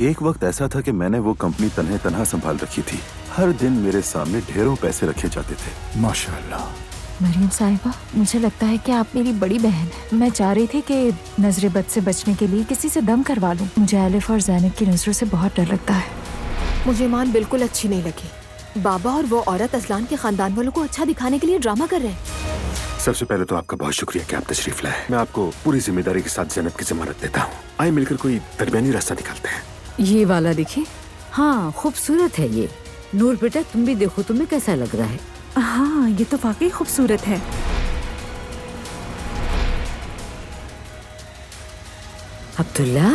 एक वक्त ऐसा था कि मैंने वो कंपनी तन्हे तन्हा संभाल रखी थी। हर दिन मेरे सामने ढेरों पैसे रखे जाते थे। माशाअल्लाह। मरियम साहिबा, मुझे लगता है कि आप मेरी बड़ी बहन है। मैं चाह रही थी कि नजरे बद से बचने के लिए किसी से दम करवा लूं। मुझे आलिफ और ज़ैनब की नजरों से बहुत डर लगता है। मुझे मान बिल्कुल अच्छी नहीं लगी। बाबा और वो औरत अजलान के खानदान वालों को अच्छा दिखाने के लिए ड्रामा कर रहे हैं। सबसे पहले तो आपका बहुत शुक्रिया कि आप तशरीफ लाए। मैं आपको पूरी जिम्मेदारी के साथ ज़ैनब की जमानत देता हूँ। आइए मिलकर कोई दरमियानी रास्ता निकालते हैं। ये वाला देखिए। हाँ, खूबसूरत है ये। नूर बेटा, तुम भी देखो, तुम्हें कैसा लग रहा है? हाँ, ये तो वाकई खूबसूरत है। अब्दुल्ला,